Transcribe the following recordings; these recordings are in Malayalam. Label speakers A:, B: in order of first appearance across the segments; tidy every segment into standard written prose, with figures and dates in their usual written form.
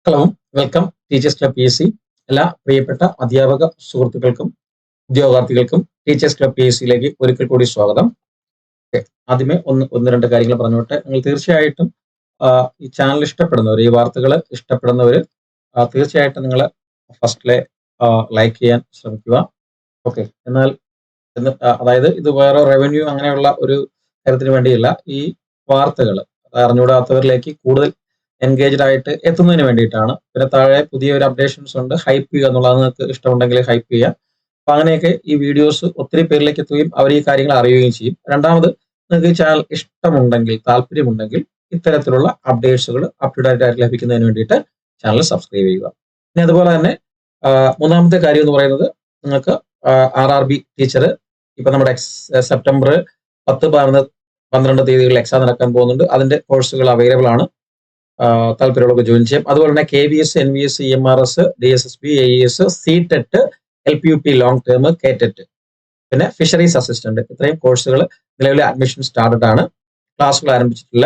A: Hello, welcome teachers club PSC. എല്ലാ പ്രിയപ്പെട്ട അധ്യാപക സുഹൃത്തുക്കൾക്കും ഉദ്യോഗാർത്ഥികൾക്കും ടീച്ചേഴ്സ് ക്ലബ് PSCയിലേക്ക് ഒരിക്കൽ കൂടി സ്വാഗതം. ആദ്യമേ ഒന്ന് രണ്ട് കാര്യങ്ങൾ പറഞ്ഞോട്ടെ. നിങ്ങൾ തീർച്ചയായിട്ടും ഈ ചാനൽ ഇഷ്ടപ്പെടുന്നവർ, ഈ വാർത്തകൾ ഇഷ്ടപ്പെടുന്നവർ തീർച്ചയായിട്ടും നിങ്ങൾ ഫസ്റ്റിലെ ലൈക്ക് ചെയ്യാൻ ശ്രമിക്കുക. ഓക്കെ, എന്നാൽ അതായത് ഇത് വേറെ റവന്യൂ അങ്ങനെയുള്ള ഒരു കാര്യത്തിന് വേണ്ടിയല്ല. ഈ വാർത്തകൾ അറിഞ്ഞുകൂടാത്തവരിലേക്ക് കൂടുതൽ എൻഗേജ്ഡ് ആയിട്ട് എത്തുന്നതിന് വേണ്ടിയിട്ടാണ്. പിന്നെ താഴെ പുതിയ ഒരു അപ്ഡേഷൻസ് ഉണ്ട്, ഹൈപ്പ് ചെയ്യുക എന്നുള്ളത്. നിങ്ങൾക്ക് ഇഷ്ടമുണ്ടെങ്കിൽ ഹൈപ്പ് ചെയ്യുക. അപ്പൊ അങ്ങനെയൊക്കെ ഈ വീഡിയോസ് ഒത്തിരി പേരിലേക്ക് എത്തുകയും അവർ ഈ കാര്യങ്ങൾ അറിയുകയും ചെയ്യും. രണ്ടാമത്, നിങ്ങൾക്ക് ഈ ചാനൽ ഇഷ്ടമുണ്ടെങ്കിൽ, താല്പര്യമുണ്ടെങ്കിൽ ഇത്തരത്തിലുള്ള അപ്ഡേറ്റ്സുകൾ അപ് ടു ഡേറ്റ് ആയിട്ട് ലഭിക്കുന്നതിന് വേണ്ടിയിട്ട് ചാനൽ സബ്സ്ക്രൈബ് ചെയ്യുക. പിന്നെ അതുപോലെ തന്നെ മൂന്നാമത്തെ കാര്യം എന്ന് പറയുന്നത്, നിങ്ങൾക്ക് RRB ടീച്ചർ ഇപ്പൊ നമ്മുടെ സെപ്റ്റംബർ 10, 11, 12 തീയതികളിൽ എക്സാം നടക്കാൻ പോകുന്നുണ്ട്. അതിന്റെ കോഴ്സുകൾ അവൈലബിൾ ആണ്. താല്പര്യമുള്ളവർക്ക് ജോയിൻ ചെയ്യാം. അതുപോലെ തന്നെ KVS, NVS, EMRS, DSSB, AES, CTET, LPUP long term, KTET, പിന്നെ ഫിഷറീസ് അസിസ്റ്റന്റ്, ഇത്രയും കോഴ്സുകൾ നിലവിലെ അഡ്മിഷൻ സ്റ്റാർട്ടഡ് ആണ്. ക്ലാസ്സുകൾ ആരംഭിച്ചിട്ടില്ല.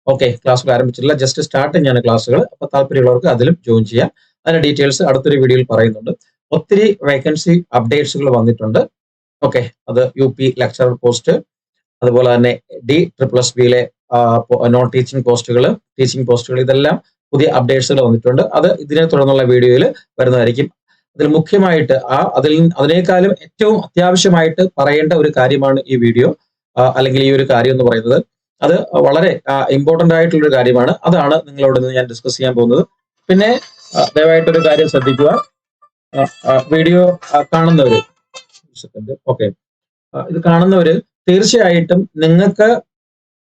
A: ഓക്കെ, ക്ലാസ്സുകൾ ആരംഭിച്ചിട്ടില്ല, ജസ്റ്റ് സ്റ്റാർട്ടിംഗ് ആണ് ക്ലാസ്സുകൾ. അപ്പൊ താല്പര്യമുള്ളവർക്ക് അതിലും ജോയിൻ ചെയ്യാം. അതിന്റെ ഡീറ്റെയിൽസ് അടുത്തൊരു വീഡിയോയിൽ പറയുന്നുണ്ട്. ഒത്തിരി വേക്കൻസി അപ്ഡേറ്റ്സുകൾ വന്നിട്ടുണ്ട്. ഓക്കെ, അത് UP ലെക്ചറർ പോസ്റ്റ്, അതുപോലെ തന്നെ DSSBയിലെ നോൺ ടീച്ചിങ് പോസ്റ്റുകൾ, ടീച്ചിങ് പോസ്റ്റുകൾ, ഇതെല്ലാം പുതിയ അപ്ഡേറ്റ്സുകൾ വന്നിട്ടുണ്ട്. അത് ഇതിനെ തുടർന്നുള്ള വീഡിയോയിൽ വരുന്നതായിരിക്കും. അതിൽ മുഖ്യമായിട്ട് അതിനേക്കാളും ഏറ്റവും അത്യാവശ്യമായിട്ട് പറയേണ്ട ഒരു കാര്യമാണ് ഈ വീഡിയോ, അല്ലെങ്കിൽ ഈ ഒരു കാര്യം എന്ന് പറയുന്നത്. അത് വളരെ ഇമ്പോർട്ടന്റ് ആയിട്ടുള്ള ഒരു കാര്യമാണ്. അതാണ് നിങ്ങളോട് നിന്ന് ഞാൻ ഡിസ്കസ് ചെയ്യാൻ പോകുന്നത്. പിന്നെ ദയവായിട്ടൊരു കാര്യം ശ്രദ്ധിക്കുക. വീഡിയോ കാണുന്നവര്, ഓക്കെ, ഇത് കാണുന്നവര് തീർച്ചയായിട്ടും നിങ്ങൾക്ക്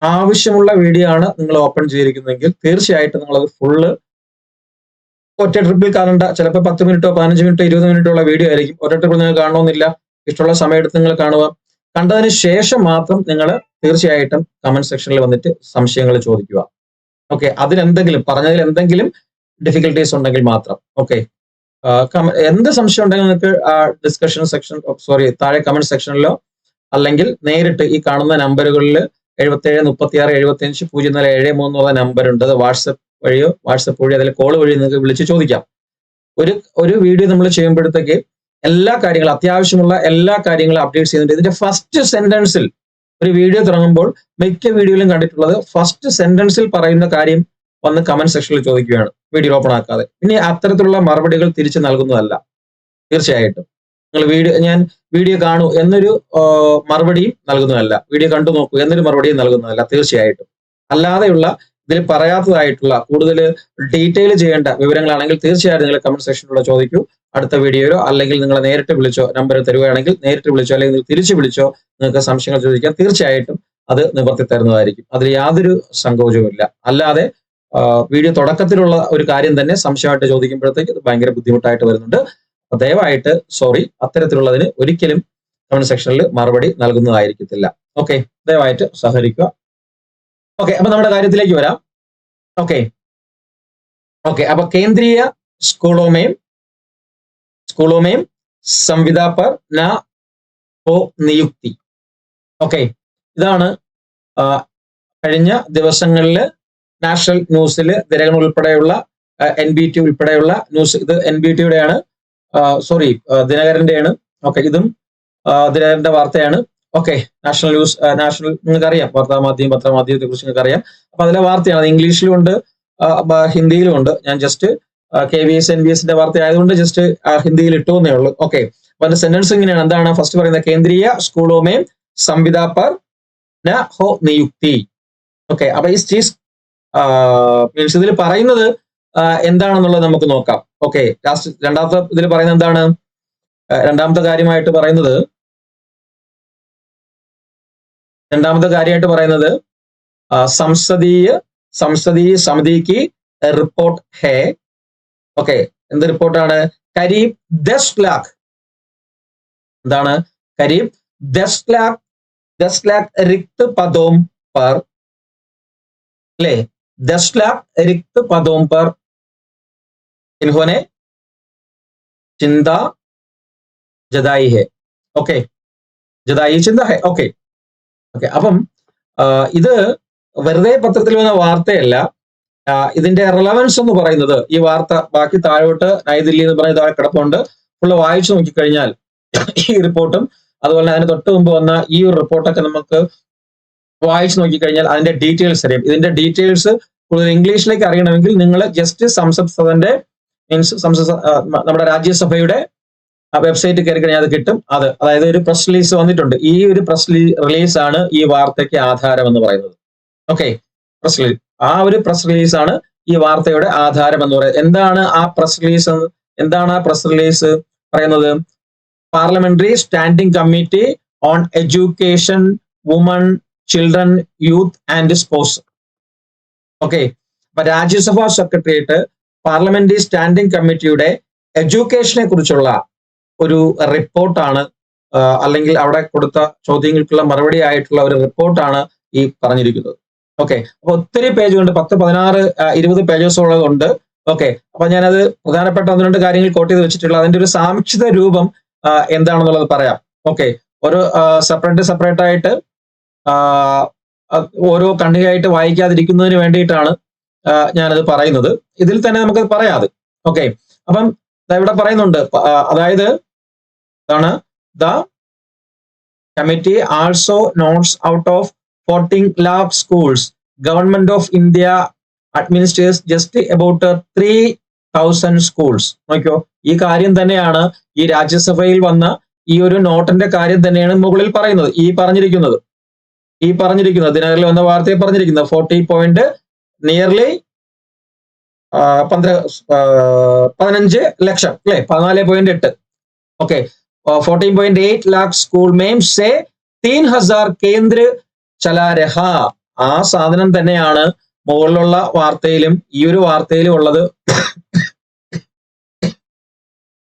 A: ആവശ്യമുള്ള വീഡിയോ ആണ് നിങ്ങൾ ഓപ്പൺ ചെയ്തിരിക്കുന്നതെങ്കിൽ തീർച്ചയായിട്ടും നിങ്ങൾ അത് ഫുള്ള് ഒറ്റ ട്രിപ്പിൽ കാണണ്ട. ചിലപ്പോൾ 10 മിനിറ്റോ 15 മിനിറ്റോ 20 മിനിറ്റോ ഉള്ള വീഡിയോ ആയിരിക്കും. ഒറ്റ ട്രിപ്പിൽ നിങ്ങൾ കാണണമെന്നില്ല. ഇഷ്ടമുള്ള സമയത്ത് നിങ്ങൾ കാണുക. കണ്ടതിന് ശേഷം മാത്രം നിങ്ങൾ തീർച്ചയായിട്ടും കമന്റ് സെക്ഷനിൽ വന്നിട്ട് സംശയങ്ങൾ ചോദിക്കുക. ഓക്കെ, അതിലെന്തെങ്കിലും പറഞ്ഞതിൽ എന്തെങ്കിലും ഡിഫിക്കൽട്ടീസ് ഉണ്ടെങ്കിൽ മാത്രം. ഓക്കെ, എന്ത് സംശയം ഉണ്ടെങ്കിൽ നിങ്ങൾക്ക് ഡിസ്കഷൻ സെക്ഷൻ, താഴെ കമന്റ് സെക്ഷനിലോ അല്ലെങ്കിൽ നേരിട്ട് ഈ കാണുന്ന നമ്പറുകളിൽ 77 36 75 0473 എന്നുള്ള നമ്പർ ഉണ്ട്. അത് വാട്സപ്പ് വഴി അതിൽ കോൾ വഴി നിങ്ങൾക്ക് വിളിച്ച് ചോദിക്കാം. ഒരു വീഡിയോ നമ്മൾ ചെയ്യുമ്പോഴത്തേക്ക് എല്ലാ കാര്യങ്ങളും, അത്യാവശ്യമുള്ള എല്ലാ കാര്യങ്ങളും അപ്ഡേറ്റ് ചെയ്യുന്നുണ്ട്. ഇതിന്റെ ഫസ്റ്റ് സെന്റൻസിൽ ഒരു വീഡിയോ തുടങ്ങുമ്പോൾ മിക്ക വീഡിയോയിലും കണ്ടിട്ടുള്ളത് ഫസ്റ്റ് സെന്റൻസിൽ പറയുന്ന കാര്യം വന്ന് കമന്റ് സെക്ഷനിൽ ചോദിക്കുകയാണ്, വീഡിയോ ഓപ്പൺ ആക്കാതെ. ഇനി അത്തരത്തിലുള്ള മറുപടികൾ തിരിച്ചു നൽകുന്നതല്ല. തീർച്ചയായിട്ടും ഞാൻ വീഡിയോ കാണൂ എന്നൊരു മറുപടിയും നൽകുന്നതല്ല, വീഡിയോ കണ്ടു നോക്കൂ എന്നൊരു മറുപടിയും നൽകുന്നതല്ല. തീർച്ചയായിട്ടും അല്ലാതെയുള്ള ഇതിൽ പറയാത്തതായിട്ടുള്ള കൂടുതൽ ഡീറ്റെയിൽ ചെയ്യേണ്ട വിവരങ്ങളാണെങ്കിൽ തീർച്ചയായിട്ടും നിങ്ങൾ കമന്റ് സെക്ഷനിലൂടെ ചോദിക്കൂ. അടുത്ത വീഡിയോയിലോ അല്ലെങ്കിൽ നിങ്ങൾ നേരിട്ട് വിളിച്ചോ, നമ്പർ തരുകയാണെങ്കിൽ നേരിട്ട് വിളിച്ചോ അല്ലെങ്കിൽ തിരിച്ചു വിളിച്ചോ നിങ്ങൾക്ക് സംശയങ്ങൾ ചോദിക്കാം. തീർച്ചയായിട്ടും അത് നിവർത്തി തരുന്നതായിരിക്കും. അതിൽ യാതൊരു സങ്കോചവുമില്ല. അല്ലാതെ വീഡിയോ തുടക്കത്തിലുള്ള ഒരു കാര്യം തന്നെ സംശയമായിട്ട് ചോദിക്കുമ്പോഴത്തേക്ക് ഇത് ഭയങ്കര ബുദ്ധിമുട്ടായിട്ട് വരുന്നുണ്ട്. ദയവായിട്ട് അത്തരത്തിലുള്ളതിന് ഒരിക്കലും കമന്റ് സെക്ഷനിൽ മറുപടി നൽകുന്നതായിരിക്കത്തില്ല. ഓക്കെ, ദയവായിട്ട് സഹകരിക്കുക. ഓക്കെ, അപ്പൊ നമ്മുടെ കാര്യത്തിലേക്ക് വരാം. ഓക്കെ, അപ്പൊ കേന്ദ്രീയ स्कूलों में संविदा पर न हो नियुक्ति. ഓക്കെ, ഇതാണ് കഴിഞ്ഞ ദിവസങ്ങളിൽ നാഷണൽ ന്യൂസിൽ ദിനകരൻ ഉൾപ്പെടെയുള്ള NBT ഉൾപ്പെടെയുള്ള ന്യൂസ്. ഇത് NBTയുടെയാണ്, ദിനകരന്റെയാണ്. ഓക്കെ, ഇതും ദിനകരന്റെ വാർത്തയാണ്. ഓക്കെ, നാഷണൽ ന്യൂസ്, നിങ്ങൾക്കറിയാം, വാർത്താമാധ്യമം, പത്രമാധ്യമത്തെ കുറിച്ച് നിങ്ങൾക്കറിയാം. അപ്പൊ അതിലെ വാർത്തയാണ്. ഇംഗ്ലീഷിലും ഉണ്ട്, ഹിന്ദിയിലും ഉണ്ട്. ഞാൻ ജസ്റ്റ് KVS NVSന്റെ വാർത്ത ആയതുകൊണ്ട് ജസ്റ്റ് ഹിന്ദിയിൽ ഇട്ടു എന്നേ ഉള്ളൂ. ഓക്കെ, അപ്പൊ അതിന്റെ സെന്റൻസ് ഇങ്ങനെയാണ്. എന്താണ് ഫസ്റ്റ് പറയുന്നത്? കേന്ദ്രീയ സ്കൂളോമേ സംവിദാ പർ ന ഹോ നിയുക്തി. ഓക്കെ, അപ്പൊ ഈ ചീസ് മീൻസ് ഇതിൽ പറയുന്നത് എന്താണെന്നുള്ളത് നമുക്ക് നോക്കാം. ഓക്കെ, ലാസ്റ്റ് രണ്ടാമത്തെ ഇതിൽ പറയുന്നത് എന്താണ്? രണ്ടാമത്തെ കാര്യമായിട്ട് പറയുന്നത് സംസദീയ സമിതിക്ക് റിപ്പോർട്ട് ഹേ. ഓക്കെ, എന്ത് റിപ്പോർട്ടാണ്? കരീബ് 10 लाख, എന്താണ്? കരീബ് 10 लाख रिक्त पदों पर, अले 10 लाख रिक्त पदों पर इन्होंने चिंता जताई है. ഓക്കെ, ചിന്ത ഹെ. ഓക്കെ, അപ്പം ഇത് വെറുതെ പത്രത്തിൽ വന്ന വാർത്തയല്ല. ഇതിന്റെ റെലവൻസ് എന്ന് പറയുന്നത് ഈ വാർത്ത ബാക്കി താഴോട്ട് നൈദില്ലി എന്ന് പറയുന്ന താഴെ കിടപ്പുണ്ട്, ഫുള്ള് വായിച്ചു നോക്കിക്കഴിഞ്ഞാൽ ഈ റിപ്പോർട്ടും അതുപോലെ അതിന് തൊട്ട് മുമ്പ് വന്ന ഈ ഒരു റിപ്പോർട്ടൊക്കെ നമുക്ക് വായിച്ചു നോക്കിക്കഴിഞ്ഞാൽ അതിന്റെ ഡീറ്റെയിൽസ് അറിയാം. ഇതിന്റെ ഡീറ്റെയിൽസ് കൂടുതൽ ഇംഗ്ലീഷിലേക്ക് അറിയണമെങ്കിൽ നിങ്ങൾ ജസ്റ്റ് സംസദ് സദന്റെ മീൻസ് നമ്മുടെ രാജ്യസഭയുടെ വെബ്സൈറ്റ് കയറി കഴിഞ്ഞാൽ അത് കിട്ടും. അതായത് ഒരു പ്രസ് റിലീസ് വന്നിട്ടുണ്ട്. ഈ ഒരു പ്രസ് റിലീസ് ആണ് ഈ വാർത്തയ്ക്ക് ആധാരം എന്ന് പറയുന്നത്. ഓക്കെ, പ്രസ് റിലീസ്, ആ ഒരു പ്രസ് റിലീസ് ആണ് ഈ വാർത്തയുടെ ആധാരം എന്ന് പറയുന്നത്. എന്താണ് ആ പ്രസ് റിലീസ് പറയുന്നത്? Parliamentary standing committee on education, woman, children, youth and sports. Okay, അപ്പൊ രാജ്യസഭാ സെക്രട്ടേറിയറ്റ് പാർലമെന്ററി സ്റ്റാൻഡിംഗ് കമ്മിറ്റിയുടെ എഡ്യൂക്കേഷനെ കുറിച്ചുള്ള ഒരു റിപ്പോർട്ടാണ്, അല്ലെങ്കിൽ അവിടെ കൊടുത്ത ചോദ്യങ്ങൾക്കുള്ള മറുപടി ആയിട്ടുള്ള ഒരു റിപ്പോർട്ടാണ് ഈ പറഞ്ഞിരിക്കുന്നത്. ഓക്കെ, അപ്പൊ ഒത്തിരി പേജുണ്ട്, 10, 16, 20 പേജസോളമുണ്ട്. ഓക്കെ, അപ്പൊ ഞാനത് പ്രധാനപ്പെട്ട 1-2 കാര്യങ്ങൾ കോട്ട് ചെയ്ത് വെച്ചിട്ടുള്ള അതിന്റെ ഒരു സാംക്ഷിത രൂപം എന്താണെന്നുള്ളത് പറയാം. ഓക്കെ, ഓരോ സെപ്പറേറ്റ് ആയിട്ട് ഓരോ കണ്ണികയായിട്ട് വായിക്കാതിരിക്കുന്നതിന് വേണ്ടിയിട്ടാണ് ഞാനത് പറയുന്നത്. ഇതിൽ തന്നെ നമുക്കത് പറയാതെ. ഓക്കെ, അപ്പം ഇവിടെ പറയുന്നുണ്ട്, അതായത് ഇതാണ് the committee also notes out of 14 lakh schools government of India administrates just about 3000 schools. നോക്കിയോ, ഈ കാര്യം തന്നെയാണ് ഈ രാജ്യസഭയിൽ വന്ന ഈ ഒരു നോട്ടിന്റെ കാര്യം തന്നെയാണ് മുകളിൽ പറയുന്നത്, ഈ പറഞ്ഞിരിക്കുന്നത് ദിനകരനിൽ വന്ന വാർത്തയെ പറഞ്ഞിരിക്കുന്നത് 40 നിയർലി 15 ലക്ഷം അല്ലെ, 14.8. ഓക്കെ, 14.8 lakh സ്കൂൾ മെയിം സേ 3000 കേന്ദ്ര ചലാ രഹ. ആ സാധനം തന്നെയാണ് മുകളിലുള്ള വാർത്തയിലും ഈ ഒരു വാർത്തയിലും ഉള്ളത്.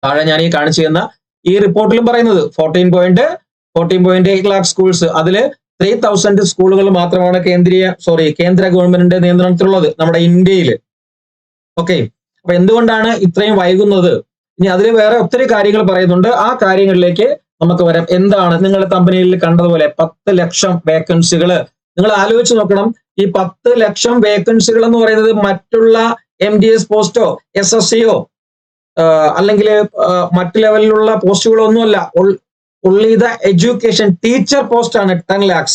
A: താഴെ ഞാൻ ഈ കാണിച്ചു തന്ന ഈ റിപ്പോർട്ടിലും പറയുന്നത് 14.8 lakh സ്കൂൾസ്, അതില് 3000 സ്കൂളുകൾ മാത്രമാണ് കേന്ദ്ര ഗവൺമെന്റിന്റെ നിയന്ത്രണത്തിലുള്ളത് നമ്മുടെ ഇന്ത്യയിൽ. ഓക്കെ, അപ്പൊ എന്തുകൊണ്ടാണ് ഇത്രയും വൈകുന്നത്? ഇനി അതിൽ വേറെ ഒത്തിരി കാര്യങ്ങൾ പറയുന്നുണ്ട്, ആ കാര്യങ്ങളിലേക്ക് നമുക്ക് വരാം. എന്താണ് നിങ്ങൾ കമ്പനിയിൽ കണ്ടതുപോലെ 10 ലക്ഷം വേക്കൻസികൾ നിങ്ങൾ ആലോചിച്ച് നോക്കണം. ഈ 10 ലക്ഷം വേക്കൻസികൾ എന്ന് പറയുന്നത് മറ്റുള്ള MDS പോസ്റ്റോ SSCയോ അല്ലെങ്കിൽ മറ്റു ലെവലിലുള്ള പോസ്റ്റുകളോ ഒന്നുമല്ല. only the education teacher post ആണ് 10 lakhs.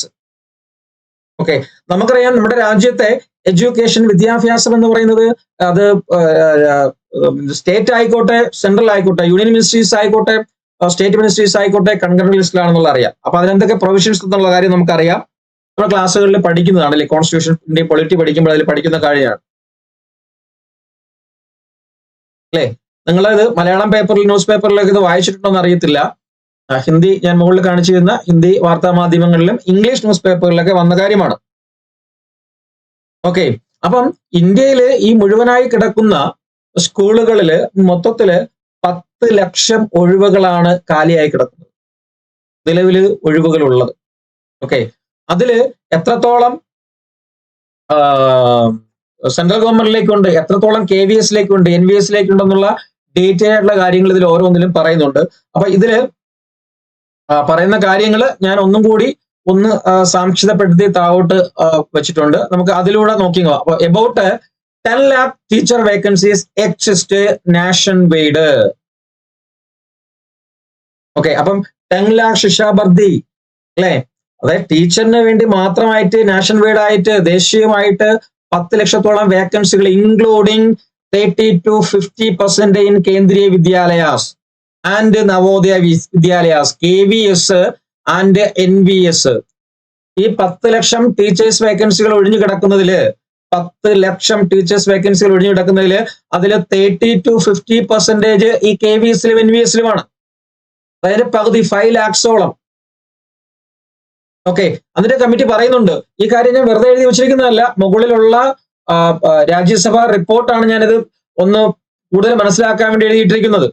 A: ഓക്കെ, നമുക്കറിയാം നമ്മുടെ രാജ്യത്തെ എഡ്യൂക്കേഷൻ വിദ്യാഭ്യാസം എന്ന് പറയുന്നത് അത് സ്റ്റേറ്റ് ആയിക്കോട്ടെ, സെൻട്രൽ ആയിക്കോട്ടെ, യൂണിയൻ മിനിസ്ട്രീസ് ആയിക്കോട്ടെ, സ്റ്റേറ്റ് മിനിസ്ട്രീസ് ആയിക്കോട്ടെ, കൺകറന്റ് ലിസ്റ്റിലാണെന്നുള്ള അറിയാം. അപ്പൊ അതിനെന്തൊക്കെ പ്രൊവിഷൻസ് എന്നുള്ള കാര്യം നമുക്കറിയാം. നമ്മുടെ ക്ലാസ്സുകളിൽ പഠിക്കുന്നതാണ് അല്ലെ, കോൺസ്റ്റിറ്റ്യൂഷൻ ഇന്ത്യൻ പൊളിറ്റി പഠിക്കുമ്പോൾ അതിൽ പഠിക്കുന്ന കാര്യമാണ് അല്ലെ. നിങ്ങളിത് മലയാളം പേപ്പറിൽ, ന്യൂസ് പേപ്പറിലൊക്കെ ഇത് വായിച്ചിട്ടുണ്ടോ എന്ന് അറിയത്തില്ല. ഹിന്ദി ഞാൻ മുകളിൽ കാണിച്ചു തരുന്ന ഹിന്ദി വാർത്താ മാധ്യമങ്ങളിലും ഇംഗ്ലീഷ് ന്യൂസ് പേപ്പറിലൊക്കെ വന്ന കാര്യമാണ്. ഓക്കെ, അപ്പം ഇന്ത്യയിൽ ഈ മുഴുവനായി കിടക്കുന്ന സ്കൂളുകളില് മൊത്തത്തില് 10 ലക്ഷം ഒഴിവുകളാണ് കാലിയായി കിടക്കുന്നത്, നിലവില് ഒഴിവുകളുള്ളത്. ഓക്കെ, അതില് എത്രത്തോളം സെൻട്രൽ ഗവൺമെന്റിലേക്കുണ്ട്, എത്രത്തോളം KVS-ലേക്കുണ്ട്, NVS-ലേക്കുണ്ടെന്നുള്ള ഡീറ്റെയിൽ ആയിട്ടുള്ള കാര്യങ്ങൾ ഇതിൽ ഓരോന്നിലും പറയുന്നുണ്ട്. അപ്പൊ ഇതില് പറയുന്ന കാര്യങ്ങൾ ഞാൻ ഒന്നും കൂടി സാംക്ഷിതപ്പെടുത്തി താഴോട്ട് വെച്ചിട്ടുണ്ട്, നമുക്ക് അതിലൂടെ നോക്കി നോക്കാം. അപ്പൊ about 10 lakh teacher vacancies exist nation wide. Okay, അപ്പം 10 lakh ശിക്ഷാബർദി അല്ലെ, അതായത് ടീച്ചറിന് വേണ്ടി മാത്രമായിട്ട് നാഷൻ വൈഡ് ആയിട്ട് ദേശീയമായിട്ട് 10 ലക്ഷത്തോളം വേക്കൻസികൾ, including 30 to 50% in Kendriya Vidyalayas and Navodaya Vidyalayas, KVS and NVS. ഈ 10 ലക്ഷം ടീച്ചേഴ്സ് വേക്കൻസികൾ ഒഴിഞ്ഞു കിടക്കുന്നതില് 10 ലക്ഷം ടീച്ചേഴ്സ് വേക്കൻസികൾ ഒഴിഞ്ഞു കിടക്കുന്നതില് അതിൽ 30 to 50% ഈ KVS-ലും NVS-ലുമാണ്. അതായത് പകുതി 5 lakhs-ഓളം. ഓക്കെ, അതിന്റെ കമ്മിറ്റി പറയുന്നുണ്ട്, ഈ കാര്യം ഞാൻ വെറുതെ എഴുതി വെച്ചിരിക്കുന്നതല്ല, മുകളിലുള്ള രാജ്യസഭ റിപ്പോർട്ടാണ് ഞാനിത് ഒന്ന് കൂടുതൽ മനസ്സിലാക്കാൻ വേണ്ടി എഴുതിയിട്ടിരിക്കുന്നത്,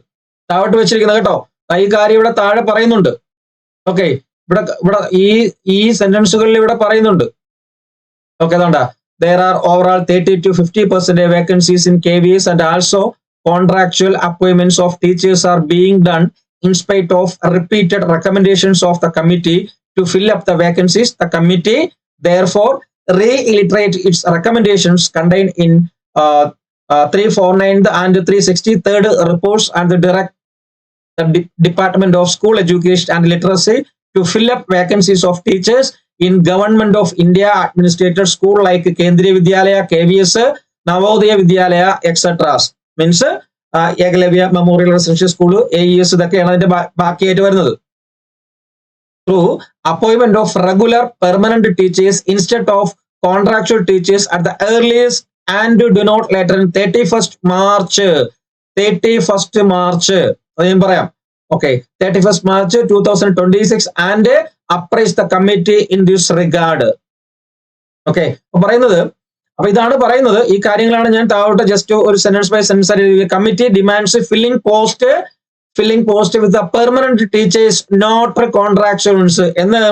A: താഴോട്ട് വെച്ചിരിക്കുന്നത് കേട്ടോ. ഈ കാര്യം ഇവിടെ താഴെ പറയുന്നുണ്ട്. ഓക്കെ, ഇവിടെ ഈ സെന്റൻസുകളിൽ ഇവിടെ പറയുന്നുണ്ട്. ഓക്കെ, അതാണ്ടാ there are overall 30 to 50% vacancies in KVS and also contractual appointments of teachers are being done in spite of repeated recommendations of the committee to fill up the vacancies. The committee therefore reiterates its recommendations contained in 349 and 363rd reports and the Department of School Education and Literacy to fill up vacancies of teachers in Government of India administrated school like Kendriya Vidyalaya, KVS, Navodaya Vidyalaya, etc. Means Ekalavya Memorial Residential School, AES ഇതൊക്കെയാണ് അതിന്റെ ബാക്കിയായിട്ട് വരുന്നത്. Through appointment of regular permanent teachers instead of contractual teachers at the earliest and do not later than 31st March. 31st March. ഞാൻ പറയാം. Okay, 31st March 2026 and appraise the committee in this regard. Okay, അപ്പൊ ഇതാണ് പറയുന്നത്. ഈ കാര്യങ്ങളാണ് ഞാൻ താഴോട്ട് ജസ്റ്റ് ഒരു sentence by sentence. Committee demands filling post with permanent teachers not contractuals എന്ന്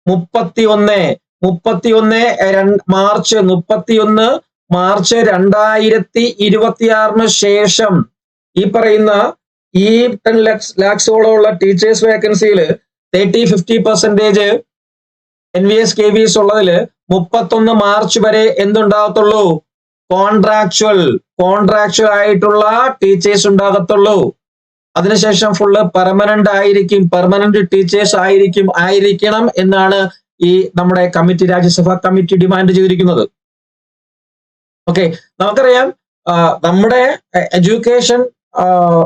A: 31 മാർച്ച് 2026 ശേഷം ഈ പറയുന്ന ഈ 10 lakhsോളമുള്ള ടീച്ചേഴ്സ് വേക്കൻസിയിൽ 30-50% NVS KVS ഉള്ളതില് 31 മാർച്ച് വരെ എന്തുണ്ടാകത്തുള്ളൂ? കോൺട്രാക്ച്വൽ ആയിട്ടുള്ള ടീച്ചേഴ്സ് ഉണ്ടാകത്തുള്ളൂ. അതിനുശേഷം ഫുള്ള് പെർമനന്റ് ആയിരിക്കും, പെർമനന്റ് ടീച്ചേഴ്സ് ആയിരിക്കണം എന്നാണ് ഈ നമ്മുടെ കമ്മിറ്റി, രാജ്യസഭ കമ്മിറ്റി ഡിമാൻഡ് ചെയ്തിരിക്കുന്നത്. ഓക്കെ, നമുക്കറിയാം നമ്മുടെ എഡ്യൂക്കേഷൻ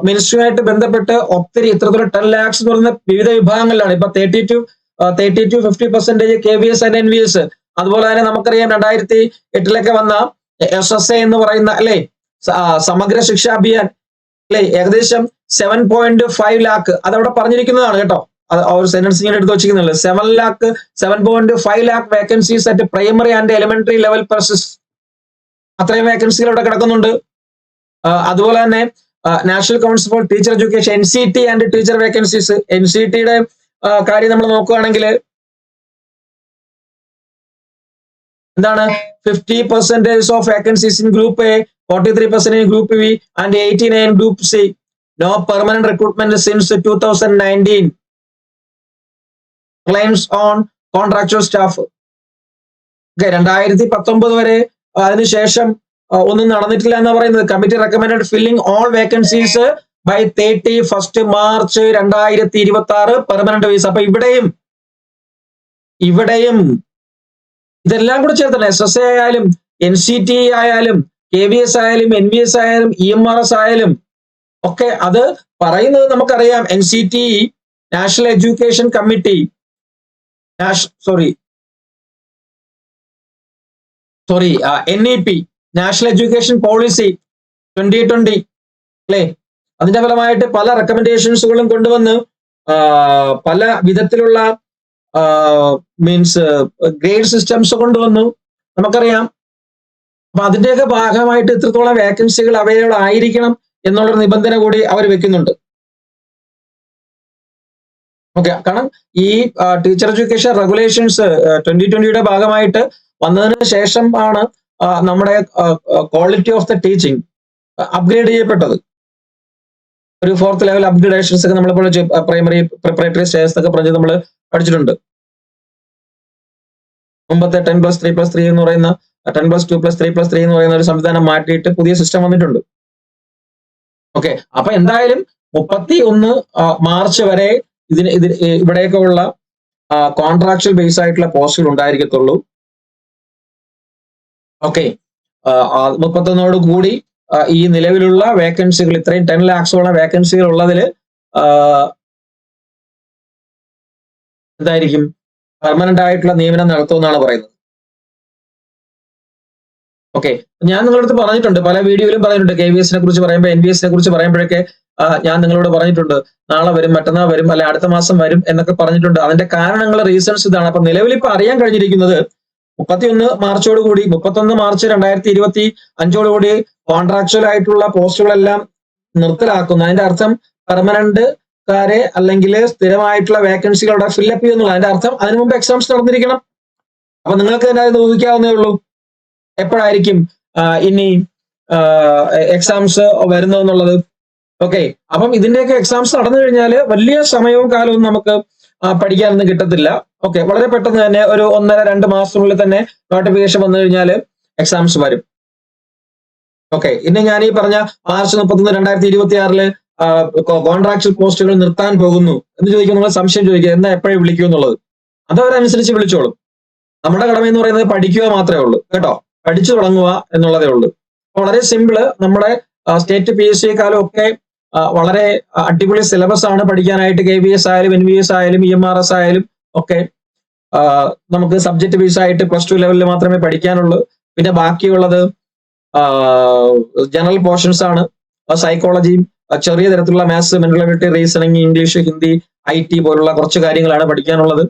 A: മിനിസ്ട്രിയുമായിട്ട് ബന്ധപ്പെട്ട് ഒത്തിരി ഇത്തരത്തിലുള്ള 10 lakhs എന്ന് പറയുന്ന വിവിധ വിഭാഗങ്ങളിലാണ്. ഇപ്പൊ 30-50% KVS ആൻഡ് NVS. അതുപോലെ തന്നെ നമുക്കറിയാം 2008 വന്ന SSA എന്ന് പറയുന്ന അല്ലെ സമഗ്ര ശിക്ഷാ അഭിയാൻ അല്ലെ ഏകദേശം 7.5 lakh അതവിടെ പറഞ്ഞിരിക്കുന്നതാണ് കേട്ടോ. ഒരു സെന്റൻസ് ഇങ്ങനെ എടുത്ത് വെച്ചിരിക്കുന്നുള്ളൂ. 7.5 lakh vacancies at primary and elementary level process. അത്രയും വേക്കൻസികൾ ഇവിടെ കിടക്കുന്നുണ്ട്. അതുപോലെ തന്നെ national council for teacher education NCT and teacher vacancies. NCTയുടെ കാര്യം നമ്മൾ നോക്കുകയാണെങ്കിൽ എന്താണ് 50% of vacancies in group A, 43% in Group B and 89 in Group C. No permanent recruitment since 2019. Claims on contractual staff. Okay, 2019 വരെ അതിനുശേഷം ഒന്നും നടന്നിട്ടില്ല എന്ന് പറയുന്നത്. Committee recommended filling all vacancies by 31st March 2026 permanent base. അപ്പൊ ഇവിടെയും ഇതെല്ലാം കൂടെ ചേർത്തന്നെ SSA ആയാലും NCT ആയാലും KVS ആയാലും NVS ആയാലും EMRS ആയാലും ഒക്കെ അത് പറയുന്നത് നമുക്കറിയാം. NCT national education committee NEP national education policy 2020 അല്ലേ, അതിന്റെ ഫലമായിട്ട് പല റെക്കമെൻഡേഷൻസുകളും കൊണ്ടുവന്ന് പല വിധത്തിലുള്ള മീൻസ് ഗ്രേഡ് സിസ്റ്റംസ് കൊണ്ടുവന്നു നമുക്കറിയാം. അപ്പൊ അതിന്റെയൊക്കെ ഭാഗമായിട്ട് ഇത്രത്തോളം വേക്കൻസികൾ അവൈലബിൾ ആയിരിക്കണം എന്നുള്ളൊരു നിബന്ധന കൂടി അവർ വെക്കുന്നുണ്ട്. ഓക്കെ, കാരണം ഈ ടീച്ചർ എഡ്യൂക്കേഷൻ റെഗുലേഷൻസ് 2020 ഭാഗമായിട്ട് വന്നതിന് ശേഷം ആണ് നമ്മുടെ quality of the teaching upgrade ചെയ്യപ്പെട്ടത്. ഒരു 4th ലെവൽ അപ്ഗ്രേഡേഷൻസ് ഒക്കെ നമ്മളിപ്പോൾ പ്രൈമറി പ്രിപ്പറേറ്ററി സ്റ്റേജസ് ഒക്കെ പറഞ്ഞ് നമ്മൾ പഠിച്ചിട്ടുണ്ട്. മുമ്പത്തെ 10+3+3 എന്ന് പറയുന്ന 10+2+3+3 എന്ന് പറയുന്ന ഒരു സംവിധാനം മാറ്റിയിട്ട് പുതിയ സിസ്റ്റം വന്നിട്ടുണ്ട്. ഓക്കെ, അപ്പൊ എന്തായാലും 31 മാർച്ച് വരെ ഇവിടെയൊക്കെ ഉള്ള കോൺട്രാക്ച്വൽ ബേസ് ആയിട്ടുള്ള പോസ്റ്റുകൾ ഉണ്ടായിരിക്കത്തുള്ളൂ. ഓക്കെ, 31 കൂടി ഈ നിലവിലുള്ള വേക്കൻസികൾ ഇത്രയും 10 lakhsോളം വേക്കൻസികൾ ഉള്ളതിൽ എന്തായിരിക്കും പെർമനന്റ് ആയിട്ടുള്ള നിയമനം നടത്തുമെന്നാണ് പറയുന്നത്. ഓക്കെ, ഞാൻ നിങ്ങളുടെ അടുത്ത് പറഞ്ഞിട്ടുണ്ട്, പല വീഡിയോയിലും പറഞ്ഞിട്ടുണ്ട്. KVS കുറിച്ച് പറയുമ്പോൾ NVS കുറിച്ച് പറയുമ്പോഴൊക്കെ ഞാൻ നിങ്ങളോട് പറഞ്ഞിട്ടുണ്ട് നാളെ വരും, മറ്റന്നാൾ വരും, അല്ലെ അടുത്ത മാസം വരും എന്നൊക്കെ പറഞ്ഞിട്ടുണ്ട്. അതിന്റെ കാരണങ്ങൾ റീസൺസ് ഇതാണ്. അപ്പൊ നിലവിൽ ഇപ്പൊ അറിയാൻ കഴിഞ്ഞിരിക്കുന്നത് 31 മാർച്ചോടുകൂടി 31 മാർച്ച് 2025 കോൺട്രാക്ച്വൽ ആയിട്ടുള്ള പോസ്റ്റുകളെല്ലാം നിർത്തലാക്കുന്നു. അതിന്റെ അർത്ഥം പെർമനന്റ് കാരെ അല്ലെങ്കിൽ സ്ഥിരമായിട്ടുള്ള വേക്കൻസികളുടെ ഫില്ലപ്പ് ചെയ്യുന്നുള്ള അതിന്റെ അർത്ഥം അതിനു മുമ്പ് എക്സാംസ് നടന്നിരിക്കണം. അപ്പൊ നിങ്ങൾക്ക് തന്നെ അത് ഊഹിക്കാവുന്നേ ഉള്ളൂ എപ്പോഴായിരിക്കും ഇനി എക്സാംസ് വരുന്നതെന്നുള്ളത്. ഓക്കെ, അപ്പം ഇതിന്റെയൊക്കെ എക്സാംസ് നടന്നു കഴിഞ്ഞാൽ വലിയ സമയവും കാലവും നമുക്ക് പഠിക്കാനൊന്നും കിട്ടത്തില്ല. ഓക്കെ, വളരെ പെട്ടെന്ന് തന്നെ ഒരു 1.5-2 മാസത്തിനുള്ളിൽ തന്നെ നോട്ടിഫിക്കേഷൻ വന്നു കഴിഞ്ഞാൽ എക്സാംസ് വരും. ഓക്കെ, ഇനി ഞാൻ ഈ പറഞ്ഞ മാർച്ച് 31, 2026 കോൺട്രാക്ച്വൽ പോസ്റ്റുകൾ നിർത്താൻ പോകുന്നു എന്ന് ചോദിക്കുമ്പോൾ നിങ്ങൾ സംശയം ചോദിക്കുക, എന്താ എപ്പോഴും വിളിക്കൂ എന്നുള്ളത്. അതവരനുസരിച്ച് വിളിച്ചോളും. നമ്മുടെ കടമ എന്ന് പറയുന്നത് പഠിക്കുക മാത്രമേ ഉള്ളൂ കേട്ടോ, പഠിച്ചു തുടങ്ങുക എന്നുള്ളതേ ഉള്ളൂ. വളരെ സിമ്പിള്. നമ്മുടെ സ്റ്റേറ്റ് PSC ഒക്കെ വളരെ അടിപൊളി സിലബസ് ആണ് പഠിക്കാനായിട്ട്. KVS ആയാലും NVS ആയാലും EMRS ആയാലും ഒക്കെ നമുക്ക് സബ്ജക്ട് ബേസ് ആയിട്ട് +2 ലെവലിൽ മാത്രമേ പഠിക്കാനുള്ളൂ. പിന്നെ ബാക്കിയുള്ളത് ജനറൽ പോർഷൻസ് ആണ്. സൈക്കോളജിയും ചെറിയ തരത്തിലുള്ള maths, mental ability, reasoning, English, Hindi, IT പോലുള്ള കുറച്ച് കാര്യങ്ങളാണ് പഠിക്കാനുള്ളത്.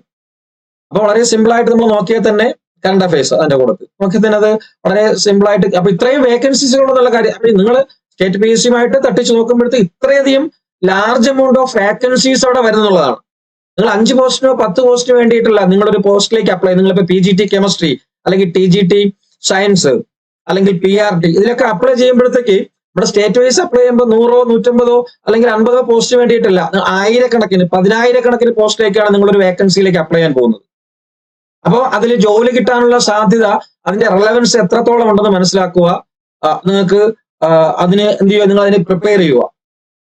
A: അപ്പൊ വളരെ സിമ്പിൾ ആയിട്ട് നമ്മൾ നോക്കിയാൽ തന്നെ കറണ്ട് അഫയേഴ്സ് അതിന്റെ കൂടത്ത് നോക്കിയാൽ തന്നെ അത് വളരെ സിമ്പിൾ ആയിട്ട്. അപ്പൊ ഇത്രയും വേക്കൻസീസ് ഉള്ള കാര്യം, അപ്പൊ നിങ്ങൾ സ്റ്റേറ്റ് PSC-യുമായിട്ട് തട്ടിച്ച് നോക്കുമ്പോഴത്തേക്ക് ഇത്രയധികം ലാർജ് എമൗണ്ട് ഓഫ് വേക്കൻസീസ് അവിടെ വരുന്നുള്ളതാണ്. നിങ്ങൾ 5 പോസ്റ്റിനോ 10 പോസ്റ്റിനോ വേണ്ടിയിട്ടല്ല നിങ്ങളൊരു പോസ്റ്റിലേക്ക് അപ്ലൈ. നിങ്ങളിപ്പോ PGT കെമിസ്ട്രി അല്ലെങ്കിൽ TGT സയൻസ് അല്ലെങ്കിൽ PRT ഇതിലൊക്കെ അപ്ലൈ ചെയ്യുമ്പോഴത്തേക്ക് ഇവിടെ സ്റ്റേറ്റ് വൈസ് അപ്ലൈ ചെയ്യുമ്പോൾ 100, 150 അല്ലെങ്കിൽ 50 പോസ്റ്റ് വേണ്ടിയിട്ടല്ല, ആയിരക്കണക്കിന് 10,000-കണക്കിന് പോസ്റ്റിലേക്കാണ് നിങ്ങളൊരു വേക്കൻസിയിലേക്ക് അപ്ലൈ ചെയ്യാൻ പോകുന്നത്. അപ്പോൾ അതിൽ ജോലി കിട്ടാനുള്ള സാധ്യത, അതിന്റെ റെലവൻസ് എത്രത്തോളം ഉണ്ടെന്ന് മനസ്സിലാക്കുക. നിങ്ങൾക്ക് അതിന് എന്ത് ചെയ്യുക, നിങ്ങൾ അതിന് പ്രിപ്പയർ ചെയ്യുക.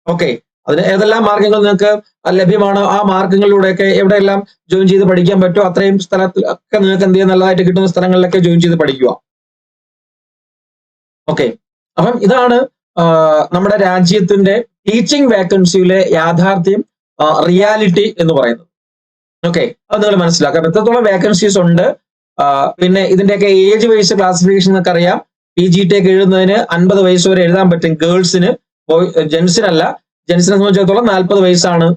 A: ഓക്കെ, അതിന് ഏതെല്ലാം മാർഗങ്ങൾ നിങ്ങൾക്ക് ലഭ്യമാണോ ആ മാർഗങ്ങളിലൂടെയൊക്കെ എവിടെയെല്ലാം ജോയിൻ ചെയ്ത് പഠിക്കാൻ പറ്റുമോ അത്രയും സ്ഥലത്തിൽ ഒക്കെ നിങ്ങൾക്ക് എന്ത് ചെയ്യുക, നല്ലതായിട്ട് കിട്ടുന്ന സ്ഥലങ്ങളിലൊക്കെ ജോയിൻ ചെയ്ത് പഠിക്കുക. ഓക്കെ, അപ്പം ഇതാണ് നമ്മുടെ രാജ്യത്തിന്റെ ടീച്ചിങ് വേക്കൻസിയിലെ യാഥാർത്ഥ്യം, റിയാലിറ്റി എന്ന് പറയുന്നത്. ഓക്കെ, അത് നിങ്ങൾ മനസ്സിലാക്കാം എത്രത്തോളം വേക്കൻസീസ് ഉണ്ട്. പിന്നെ ഇതിന്റെയൊക്കെ ഏജ് വൈസ് ക്ലാസിഫിക്കേഷൻ നിങ്ങൾക്ക് അറിയാം. PGT ഒക്കെ എഴുതുന്നതിന് 50 വയസ്സ് വരെ എഴുതാൻ പറ്റും ഗേൾസിന്, ജെൻസിനല്ല. ജെൻസിനെ സംബന്ധിച്ചിടത്തോളം 40 വയസ്സാണ്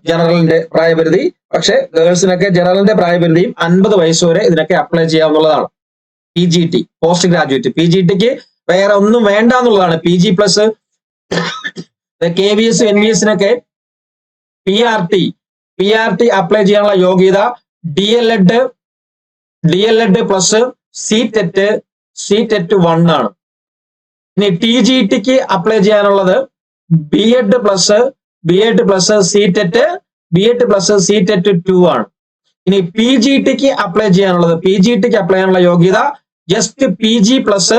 A: ജനറലിന്റെ പ്രായപരിധി. പക്ഷെ ഗേൾസിനൊക്കെ ജനറലിന്റെ പ്രായപരിധിയും 50 വയസ്സ് വരെ ഇതിനൊക്കെ അപ്ലൈ ചെയ്യാവുന്നതാണ്. PGT പോസ്റ്റ് ഗ്രാജുവേറ്റ്, PGTക്ക് വേറെ ഒന്നും വേണ്ട എന്നുള്ളതാണ്. PG plus KVS NVS-നൊക്കെ PRT apply ചെയ്യാനുള്ള യോഗ്യത DLED പ്ലസ് CTET 1 ആണ്. ഇനി TGTക്ക് അപ്ലൈ ചെയ്യാനുള്ളത് B.Ed പ്ലസ് CTET 2 ആണ്. ഇനി PGTക്ക് അപ്ലൈ ചെയ്യാനുള്ള യോഗ്യത ജസ്റ്റ് PG പ്ലസ്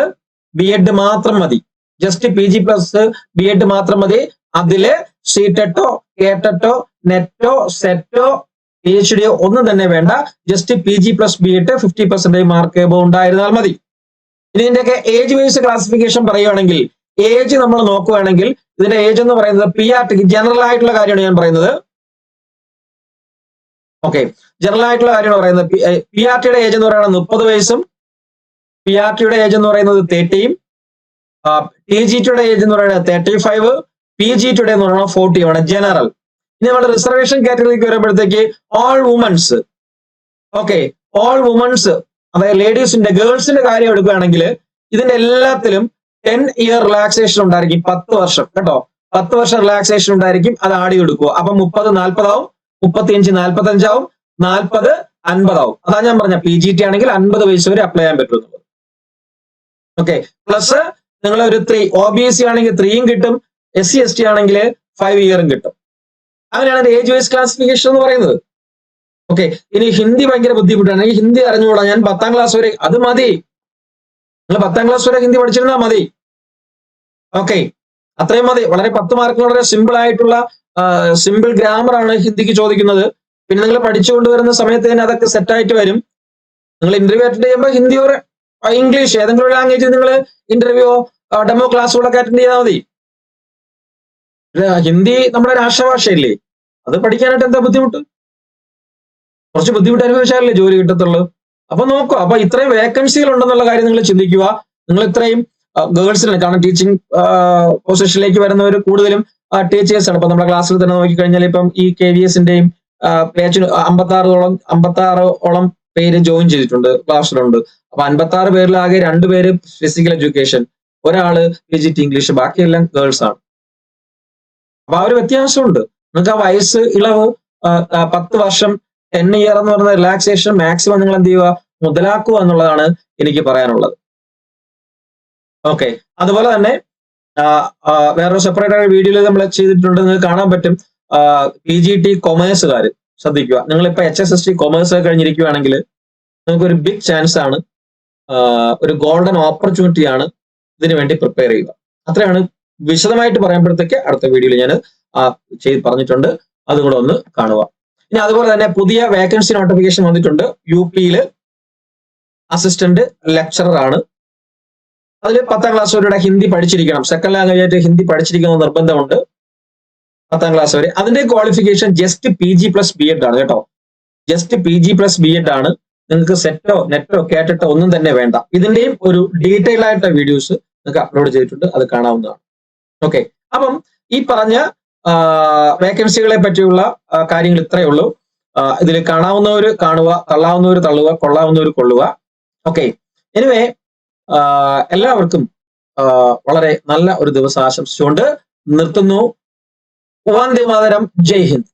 A: B.Ed മാത്രം മതി. അതില് CTETോ കേട്ടറ്റോ നെറ്റോ സെറ്റോ PhD ഒന്നും തന്നെ വേണ്ട. Just PG plus B.Ed 50% mark above ഉണ്ടായിരുന്നാൽ മതി. ഇനി ഇതിന്റെയൊക്കെ ഏജ് വൈസ് ക്ലാസിഫിക്കേഷൻ പറയുകയാണെങ്കിൽ, ഏജ് നമ്മൾ നോക്കുകയാണെങ്കിൽ ഇതിന്റെ ഏജ് എന്ന് പറയുന്നത് PRTക്ക് ജനറൽ ആയിട്ടുള്ള കാര്യമാണ് ഞാൻ പറയുന്നത്. ഓക്കെ, ജനറൽ ആയിട്ടുള്ള കാര്യമാണ് പറയുന്നത്. PRTയുടെ ഏജ് എന്ന് പറയുന്നത് 30 വയസ്സും PRTയുടെ ഏജ് എന്ന് പറയുന്നത് 30യും TGTയുടെ ഏജ് എന്ന് പറയുന്നത് 35, PGTയുടെ എന്ന് പറയുന്നത് 40 ജനറൽ. ഇനി നമ്മുടെ റിസർവേഷൻ കാറ്റഗറിക്ക് വരുമ്പോഴത്തേക്ക് ഓൾ വുമൻസ്, അതായത് ലേഡീസിന്റെ, ഗേൾസിന്റെ കാര്യം എടുക്കുകയാണെങ്കിൽ ഇതിന്റെ എല്ലാത്തിലും 10 ഇയർ റിലാക്സേഷൻ ഉണ്ടായിരിക്കും. 10 വർഷം കേട്ടോ, 10 വർഷം റിലാക്സേഷൻ ഉണ്ടായിരിക്കും. അത് ആഡ് കൊടുക്കുക. അപ്പൊ 30 40 ആവും, 35 45 ആവും, 40 50 ആവും. അതാ ഞാൻ പറഞ്ഞ PGT ആണെങ്കിൽ 50 വയസ്സ് വരെ അപ്ലൈ ചെയ്യാൻ പറ്റും. ഓക്കെ, പ്ലസ് നിങ്ങൾ ഒരു 3 OBC ആണെങ്കിൽ 3യും കിട്ടും, SC ST ആണെങ്കിൽ 5 ഇയറും കിട്ടും. അങ്ങനെയാണ് ഏജ് വൈസ് ക്ലാസിഫിക്കേഷൻ എന്ന് പറയുന്നത്. ഓക്കെ, ഇനി ഹിന്ദി ഭയങ്കര ബുദ്ധിമുട്ടാണ്. ഈ ഹിന്ദി അറിഞ്ഞുകൂടാ, ഞാൻ 10ാം ക്ലാസ് വരെ, അത് മതി. നിങ്ങൾ 10ാം ക്ലാസ് വരെ ഹിന്ദി പഠിച്ചിരുന്നാൽ മതി. ഓക്കെ, അത്രയും മതി. വളരെ 10 മാർക്കിന് വളരെ സിമ്പിൾ ഗ്രാമർ ആണ് ഹിന്ദിക്ക് ചോദിക്കുന്നത്. പിന്നെ നിങ്ങൾ പഠിച്ചുകൊണ്ടുവരുന്ന സമയത്ത് തന്നെ അതൊക്കെ സെറ്റായിട്ട് വരും. നിങ്ങൾ ഇന്റർവ്യൂ അറ്റൻഡ് ചെയ്യുമ്പോൾ ഹിന്ദി ഒരു ഇംഗ്ലീഷ് ഏതെങ്കിലും ഒരു ലാംഗ്വേജിൽ നിങ്ങൾ ഇന്റർവ്യൂ ഡെമോ ക്ലാസ്സുകളൊക്കെ അറ്റൻഡ് ചെയ്താൽ മതി. ഹിന്ദി നമ്മുടെ രാഷ്ട്രഭാഷയല്ലേ, അത് പഠിക്കാനായിട്ട് എന്താ ബുദ്ധിമുട്ട്? കുറച്ച് ബുദ്ധിമുട്ട് അനുഭവിച്ചാലല്ലേ ജോലി കിട്ടത്തുള്ളൂ. അപ്പൊ നോക്കുക, അപ്പൊ ഇത്രയും വേക്കൻസികൾ ഉണ്ടെന്നുള്ള കാര്യം നിങ്ങൾ ചിന്തിക്കുക. നിങ്ങൾ ഇത്രയും ഗേൾസിന്, കാരണം ടീച്ചിങ് പൊസിഷനിലേക്ക് വരുന്നവർ കൂടുതലും ടീച്ചേഴ്സ് ആണ്. ഇപ്പൊ നമ്മുടെ ക്ലാസ്സിൽ തന്നെ നോക്കിക്കഴിഞ്ഞാൽ ഇപ്പം ഈ KVS-ന്റെയും ബാച്ചിന് 56ഓളം പേര് ജോയിൻ ചെയ്തിട്ടുണ്ട്, ക്ലാസ്സിലുണ്ട്. അപ്പൊ 56 പേരിൽ ആകെ 2 പേര് ഫിസിക്കൽ എഡ്യൂക്കേഷൻ, ഒരാള് PGT ഇംഗ്ലീഷ്, ബാക്കിയെല്ലാം ഗേൾസ് ആണ്. അപ്പൊ ആ ഒരു വ്യത്യാസമുണ്ട്. നിങ്ങൾക്ക് ആ വയസ്സ് ഇളവ് 10 വർഷം 10 ഇയർ എന്ന് പറയുന്ന റിലാക്സേഷൻ മാക്സിമം നിങ്ങൾ എന്ത് ചെയ്യുക, മുതലാക്കുക എന്നുള്ളതാണ് എനിക്ക് പറയാനുള്ളത്. ഓക്കെ, അതുപോലെ തന്നെ വേറൊരു സെപ്പറേറ്റ് ആയ വീഡിയോയിൽ നമ്മൾ ചെയ്തിട്ടുണ്ട്, നിങ്ങൾക്ക് കാണാൻ പറ്റും. PGT കൊമേഴ്സുകാർ ശ്രദ്ധിക്കുക, നിങ്ങളിപ്പോ HSST കൊമേഴ്സ് കഴിഞ്ഞിരിക്കുകയാണെങ്കിൽ നിങ്ങൾക്ക് ഒരു ബിഗ് ചാൻസ് ആണ്, ഒരു ഗോൾഡൻ ഓപ്പർച്യൂണിറ്റി ആണ് ഇതിനു വേണ്ടി പ്രിപ്പയർ ചെയ്യുക. അത്രയാണ് വിശദമായിട്ട് പറയുമ്പോഴത്തേക്ക് അടുത്ത വീഡിയോയിൽ ഞാൻ പറഞ്ഞിട്ടുണ്ട്, അതുകൂടെ ഒന്ന് കാണുക. ഇനി അതുപോലെ തന്നെ പുതിയ വേക്കൻസി നോട്ടിഫിക്കേഷൻ വന്നിട്ടുണ്ട്. UP-യിൽ അസിസ്റ്റന്റ് ലെക്ചറർ ആണ്. അതിൽ 10ാം ക്ലാസ് വരെയുടെ ഹിന്ദി പഠിച്ചിരിക്കണം, സെക്കൻഡ് ലാംഗ്വേജ് ആയിട്ട് ഹിന്ദി പഠിച്ചിരിക്കുന്ന നിർബന്ധമുണ്ട് 10ാം ക്ലാസ് വരെ. അതിന്റെ ക്വാളിഫിക്കേഷൻ ജസ്റ്റ് PG+B.Ed ആണ് കേട്ടോ. ജസ്റ്റ് PG+B.Ed ആണ്. നിങ്ങൾക്ക് സെറ്റോ നെറ്റോ കേട്ടിട്ടോ ഒന്നും തന്നെ വേണ്ട. ഇതിന്റെയും ഒരു ഡീറ്റെയിൽ ആയിട്ട് വീഡിയോസ് നിങ്ങൾക്ക് അപ്ലോഡ് ചെയ്തിട്ടുണ്ട്, അത് കാണാവുന്നതാണ്. ഓക്കെ, അപ്പം ഈ പറഞ്ഞ വേക്കൻസികളെ പറ്റിയുള്ള കാര്യങ്ങൾ ഇത്രയേ ഉള്ളൂ. ഇതിൽ കാണാവുന്നവർ കാണുക, തള്ളാവുന്നവർ തള്ളുക, കൊള്ളാവുന്നവർ കൊള്ളുക. ഓക്കെ, എനിവേ എല്ലാവർക്കും വളരെ നല്ല ഒരു ദിവസം ആശംസിച്ചുകൊണ്ട് നിർത്തുന്നു. വന്ദേ മാതരം, ജയ് ഹിന്ദ്.